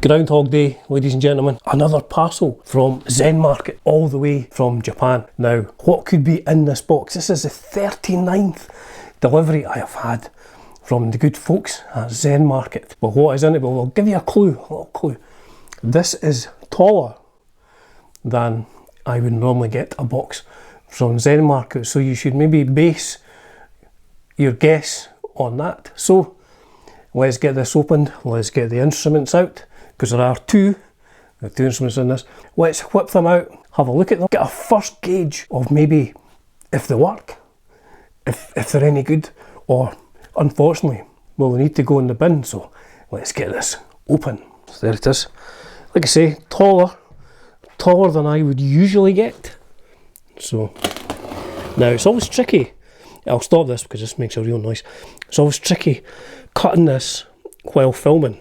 Groundhog Day, ladies and gentlemen. Another parcel from Zen Market, all the way from Japan. Now, what could be in this box? This is the 39th delivery I have had from the good folks at Zen Market. Well, what is in it? Well, I'll give you a little clue. This is taller than I would normally get a box from Zen Market, so you should maybe base your guess on that. So, let's get this opened, let's get the instruments out, because there are two instruments in this. Let's whip them out, have a look at them, get a first gauge of maybe if they work, if they're any good, or unfortunately, well, they need to go in the bin. So let's get this open. So there it is. Like I say, taller than I would usually get. So now it's always tricky. I'll stop this because this makes a real noise. It's always tricky cutting this while filming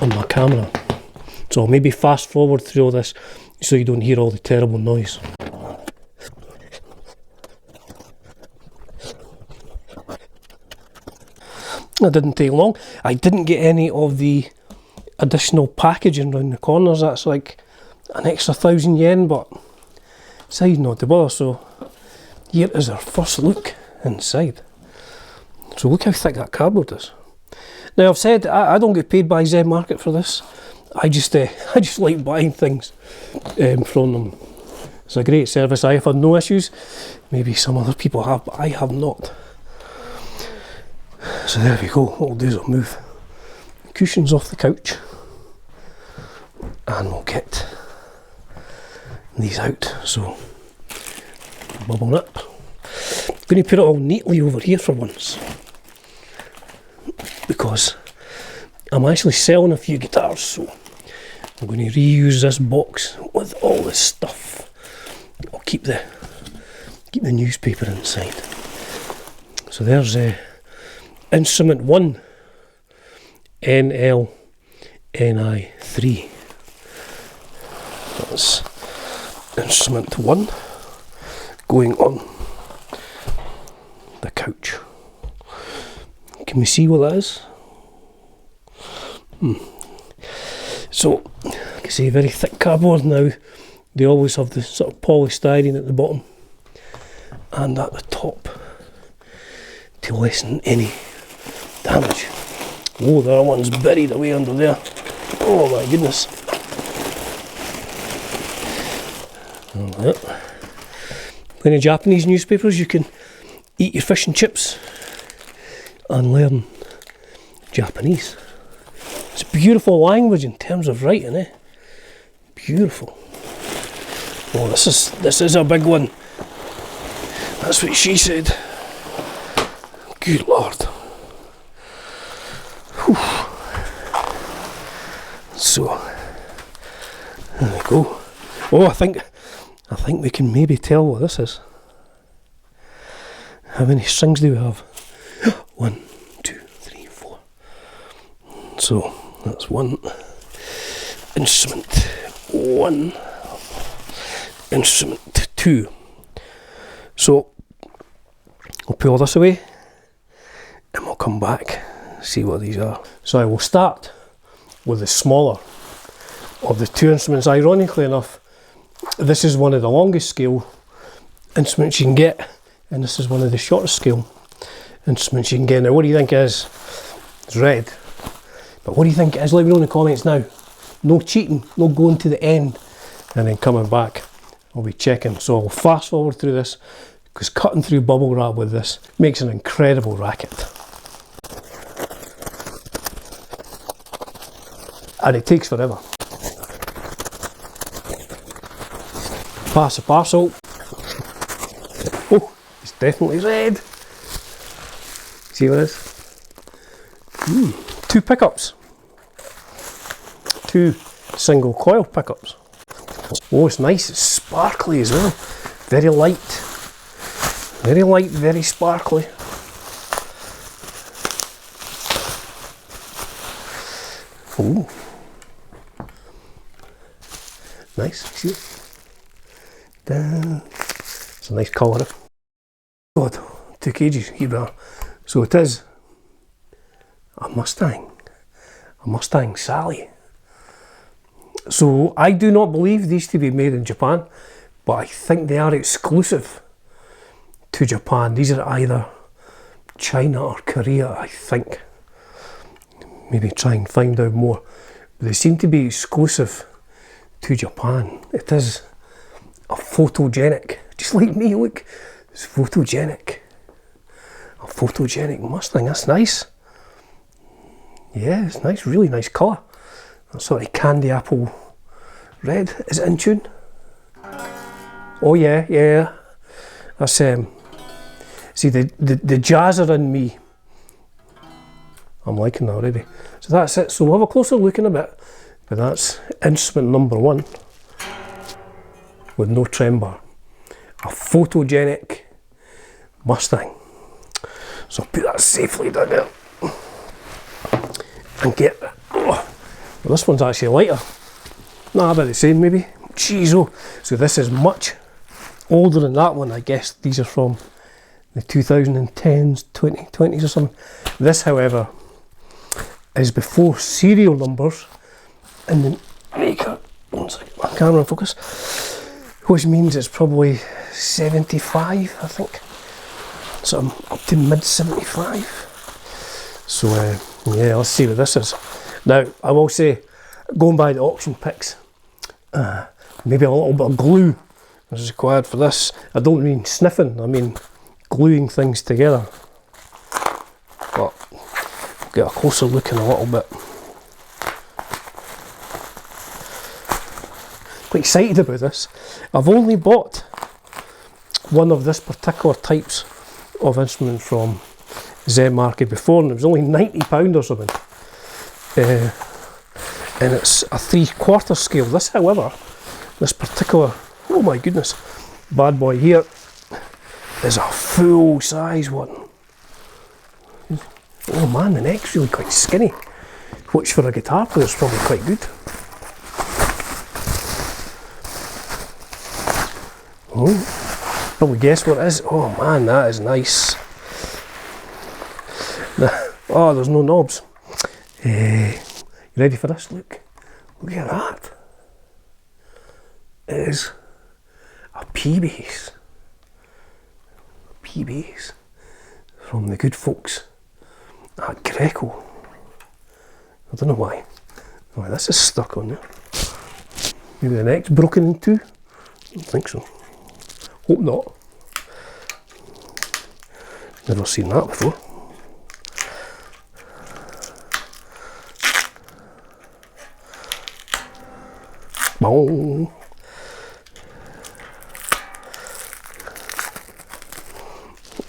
on my camera. So I'll maybe fast forward through all this so you don't hear all the terrible noise. That didn't take long. I didn't get any of the additional packaging around the corners. That's like an extra 1,000 yen, but decided not to bother. So here is our first look inside. So look how thick that cardboard is. Now I've said I don't get paid by Zen Market for this. I just like buying things from them. It's a great service. I have had no issues. Maybe some other people have, but I have not. So there we go. What we'll do is I'll move the cushions off the couch and we'll get these out. So bubble up. I'm going to put it all neatly over here for once, because I'm actually selling a few guitars, so I'm going to reuse this box with all this stuff. I'll keep the newspaper inside. So there's instrument 1, NLNI3. That's instrument 1 going on the couch. Can we see what that is? So, like I say, very thick cardboard. Now they always have the sort of polystyrene at the bottom and at the top to lessen any damage. Oh, the other one's buried away under there. Oh my goodness. In the Japanese newspapers you can eat your fish and chips and learn Japanese. It's a beautiful language in terms of writing, eh? Beautiful. Oh, this is a big one. That's what she said. Good Lord. Whew. So there we go. Oh, I think we can maybe tell what this is. How many strings do we have? 1, 2, 3, 4. So that's one. Instrument 1. Instrument 2. So I'll pull this away and we'll come back, see what these are. So I will start with the smaller of the two instruments. Ironically enough, this is one of the longest scale instruments you can get, and this is one of the shortest scale instruments you can get. Now, what do you think it is? It's red. But what do you think it is? Let me know in the comments now. No cheating, no going to the end and then coming back. I'll be checking. So I'll fast forward through this, because cutting through bubble wrap with this makes an incredible racket. And it takes forever. Pass the parcel. Oh, it's definitely red. See what it is? 2 pickups. 2 single coil pickups. Oh, it's nice. It's sparkly as well. Very light. Very light, very sparkly. Oh. Nice. See it? It's a nice colour. God, took ages. Here we are. So it is a Mustang Sally. So I do not believe these to be made in Japan, but I think they are exclusive to Japan. These are either China or Korea, I think. Maybe try and find out more. But they seem to be exclusive to Japan. It is a photogenic, just like me, look, it's photogenic. A photogenic Mustang, that's nice. Yeah, it's nice, really nice colour. That sort of candy apple red. Is it in tune? Oh yeah, yeah. That's see the jazzer in me. I'm liking that already. So that's it. So we'll have a closer look in a bit. But that's instrument number 1 with no trem bar. A photogenic Mustang. So I'll put that safely down there. And get it. Oh, well, this one's actually lighter. Nah, about the same maybe. Jeez, oh. So this is much older than that one. I guess these are from the 2010s, 2020s or something. This, however, is before serial numbers in the maker. One second, my camera in focus. Which means it's probably 75, I think. So I'm up to mid 75. So yeah, let's see what this is. Now, I will say, going by the auction picks, maybe a little bit of glue is required for this. I don't mean sniffing, I mean gluing things together. But we'll get a closer look in a little bit. Quite excited about this. I've only bought one of this particular types of instrument from Zen Market before, and it was only £90 or something. And it's a 3/4 scale. This, however, this particular, oh my goodness, bad boy here is a full size one. Oh man, the neck's really quite skinny, which for a guitar player is probably quite good. Oh, probably guess what it is. Oh man, that is nice. Oh, there's no knobs. You ready for this? Look at that. It is a P-bass. P-bass from the good folks at Greco. I don't know why. Why this is stuck on there. Maybe the neck's broken in two. I don't think so. Hope not. Never seen that before. Boom.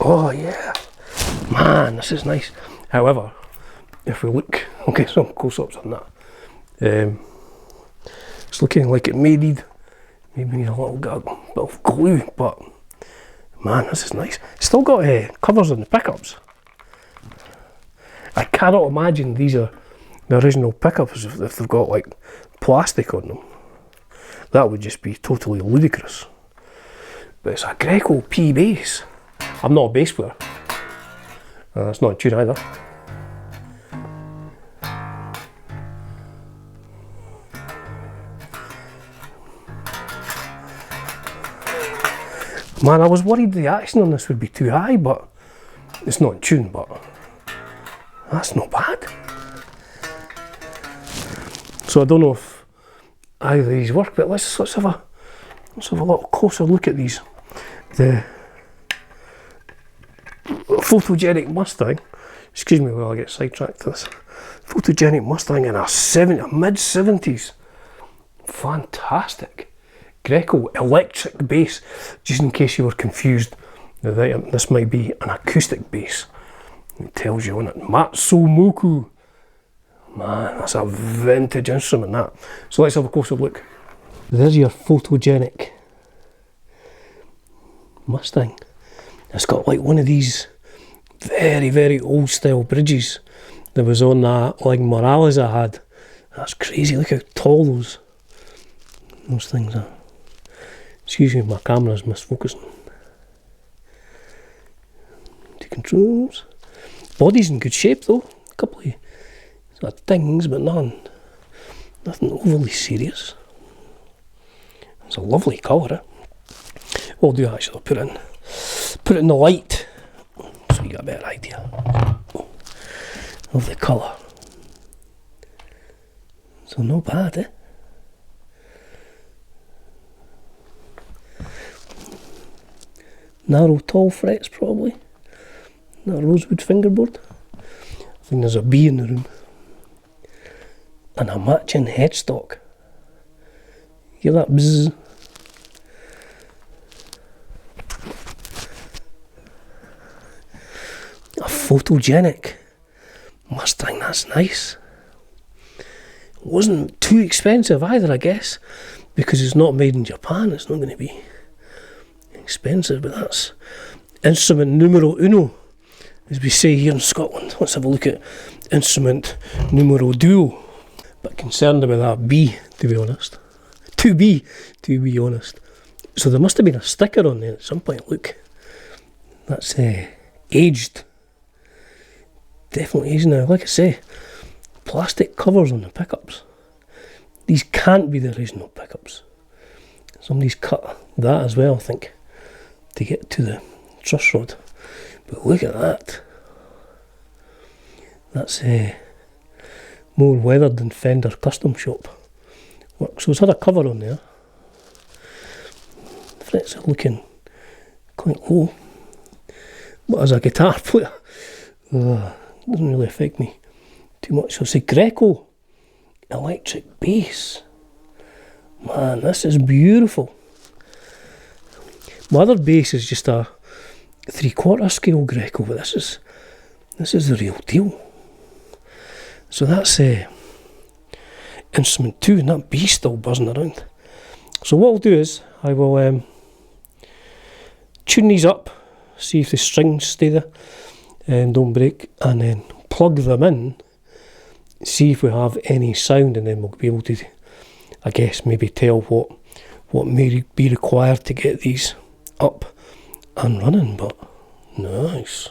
Oh yeah, man, this is nice. However, if we look, I'll get some close-ups on that. It's looking like it may need maybe a little bit of glue, but man, this is nice. It's still got covers on the pickups. I cannot imagine these are the original pickups if they've got like plastic on them. That would just be totally ludicrous. But it's a Greco P bass. I'm not a bass player. That's not a tune either. Man, I was worried the action on this would be too high, but it's not in tune, but that's not bad. So I don't know if either of these work, but let's have a little closer look at these. The photogenic Mustang, excuse me while I get sidetracked to this. Photogenic Mustang in a mid-70s. Fantastic. Greco electric bass, just in case you were confused. This might be an acoustic bass. It tells you on it. Matsumoku. Man, that's a vintage instrument, that. So let's have a closer look. There's your photogenic Mustang. It's got like one of these very, very old style bridges that was on that like Morales I had. That's crazy, look how tall those things are. Excuse me, my camera's misfocusing. Two controls. Body's in good shape though. A couple of sort of dings, but nothing Nothing overly serious. It's a lovely colour. What I'll do actually, I'll put it in the light so you get a better idea of the colour. So not bad, eh? Narrow tall frets probably. That rosewood fingerboard. I think there's a bee in the room. And a matching headstock. Hear that bzzz? A photogenic Mustang, that's nice. Wasn't too expensive either, I guess, because it's not made in Japan. It's not going to be expensive, but that's instrument numero uno, as we say here in Scotland. Let's have a look at instrument numero duo. But concerned about that B, to be honest. To be honest. So there must have been a sticker on there at some point. Look, that's aged. Definitely aged now. Like I say, plastic covers on the pickups. These can't be the original pickups. Somebody's cut that as well, I think, to get to the truss rod. But look at that. That's more weathered than Fender Custom Shop work. So it's had a cover on there. The frets are looking quite low. But as a guitar player, doesn't really affect me too much. So it's a Greco electric bass. Man, this is beautiful. My other bass is just a 3/4 scale Greco, but this is the real deal. So that's instrument 2, and that B's still buzzing around. So what I'll do is, I will tune these up, see if the strings stay there and don't break, and then plug them in, see if we have any sound, and then we'll be able to, I guess, maybe tell what may be required to get these up and running. But nice.